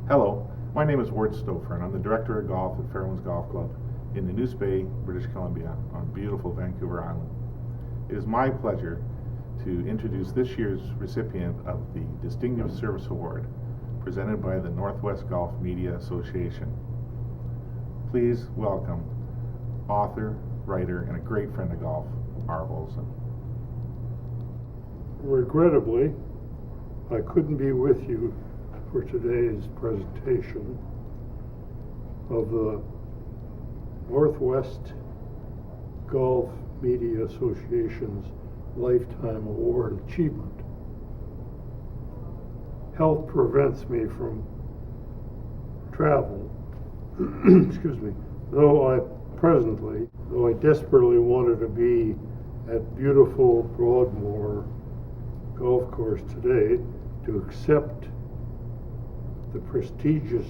Hello, my name is Ward Stouffer, and I'm the Director of Golf at Fairwinds Golf Club in the Neuse Bay, British Columbia, on beautiful Vancouver Island. It is my pleasure to introduce this year's recipient of the Distinguished Service Award, presented by the Northwest Golf Media Association. Please welcome author, writer, and a great friend of golf, Arv Olson. Regrettably, I couldn't be with you for today's presentation of the Northwest Golf Media Association's Lifetime Award Achievement. Health prevents me from travel, excuse me, though I desperately wanted to be at beautiful Broadmoor Golf Course today to accept the prestigious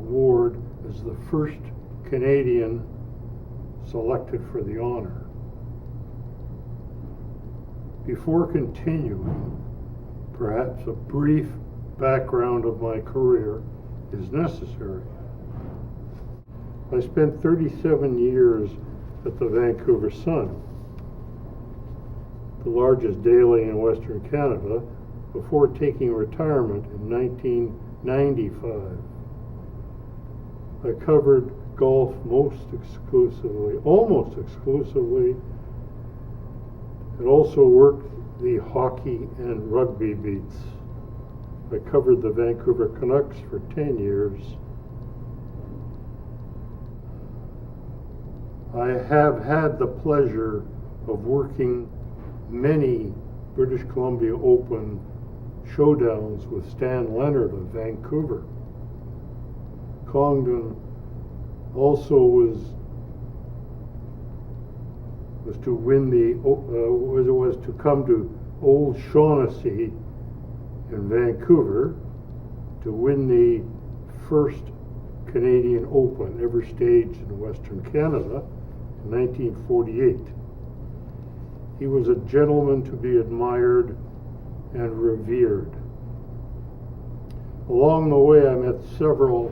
award as the first Canadian selected for the honor. Before continuing, perhaps a brief background of my career is necessary. I spent 37 years at the Vancouver Sun, the largest daily in Western Canada, before taking retirement in 1995. I covered golf almost exclusively, and also worked the hockey and rugby beats. I covered the Vancouver Canucks for 10 years. I have had the pleasure of working many British Columbia Open showdowns with Stan Leonard of Vancouver. Congdon also was to win was to come to Old Shaughnessy in Vancouver to win the first Canadian Open ever staged in Western Canada in 1948. He was a gentleman to be admired and revered. Along the way, I met several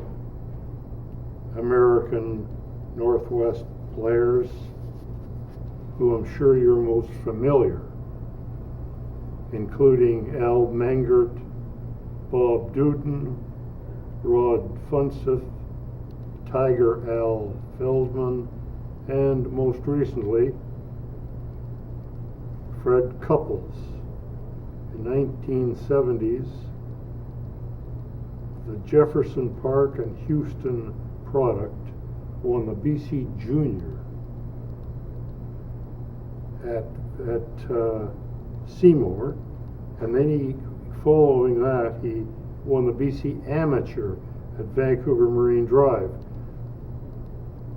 American Northwest players who I'm sure you're most familiar, including Al Mengert, Bob Duden, Rod Funseth, Tiger Al Feldman, and most recently, Fred Couples. In the 1970s, the Jefferson Park and Houston product won the BC Junior at Seymour, and then following that, he won the BC Amateur at Vancouver Marine Drive,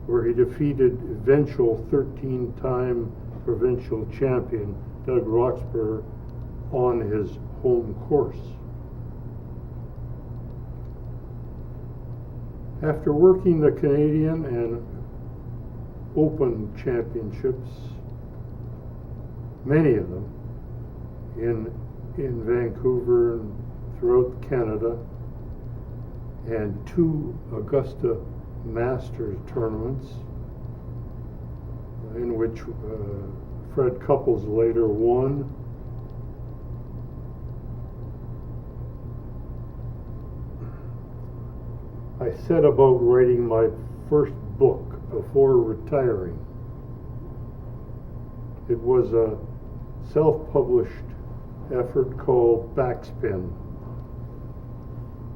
where he defeated eventual 13-time provincial champion Doug Roxburgh on his home course. After working the Canadian and Open Championships, many of them in Vancouver and throughout Canada, and 2 Augusta Masters tournaments, in which Fred Couples later won. I set about writing my first book before retiring. It was a self-published effort called Backspin,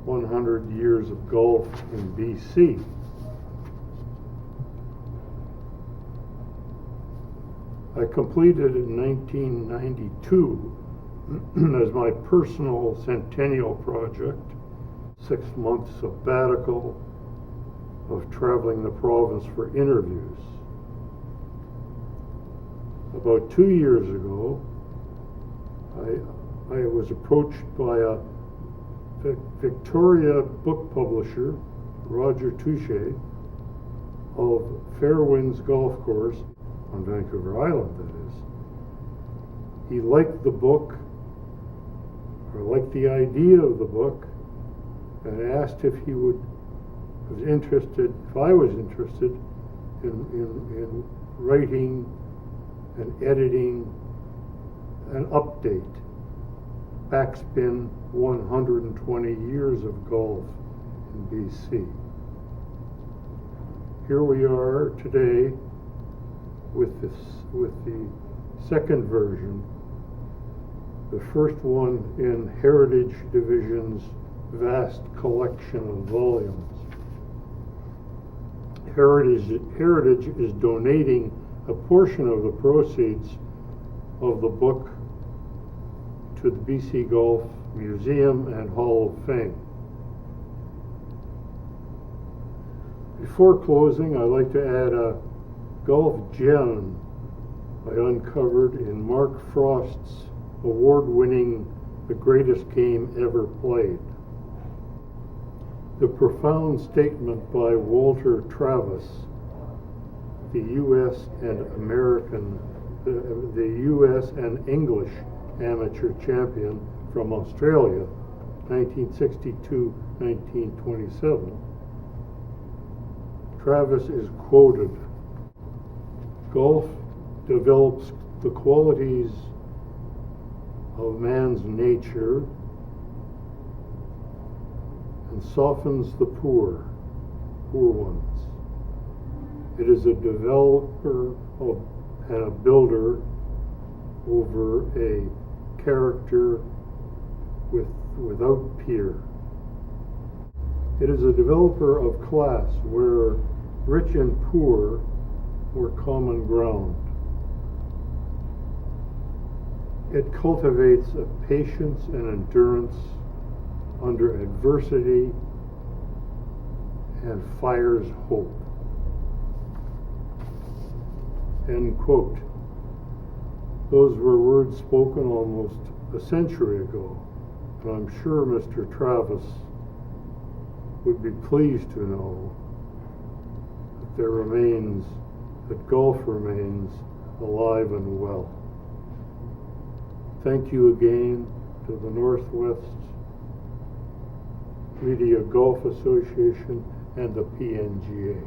100 Years of Golf in BC. I completed it in 1992 as my personal centennial project, 6-month sabbatical of traveling the province for interviews. About 2 years ago, I was approached by a Victoria book publisher, Roger Touche, of Fairwinds Golf Course on Vancouver Island, that is. He liked the book, or liked the idea of the book, and asked if he was interested, if I was interested in writing and editing an update, Backspin 120 Years of Golf in BC. Here we are today with the second version, the first one in Heritage Division's vast collection of volumes. Heritage is donating a portion of the proceeds of the book to the BC Golf Museum and Hall of Fame. Before closing, I'd like to add a golf gem I uncovered in Mark Frost's award-winning The Greatest Game Ever Played. The profound statement by Walter Travis, the U.S. and English amateur champion from Australia, 1962-1927. Travis is quoted, "Golf develops the qualities of man's nature and softens the poor ones. It is a developer and a builder over a character without peer. It is a developer of class where rich and poor were common ground. It cultivates a patience and endurance under adversity and fires hope." End quote. Those were words spoken almost a century ago, and I'm sure Mr. Travis would be pleased to know that golf remains alive and well. Thank you again to the Northwest Media Golf Association and the PNGA.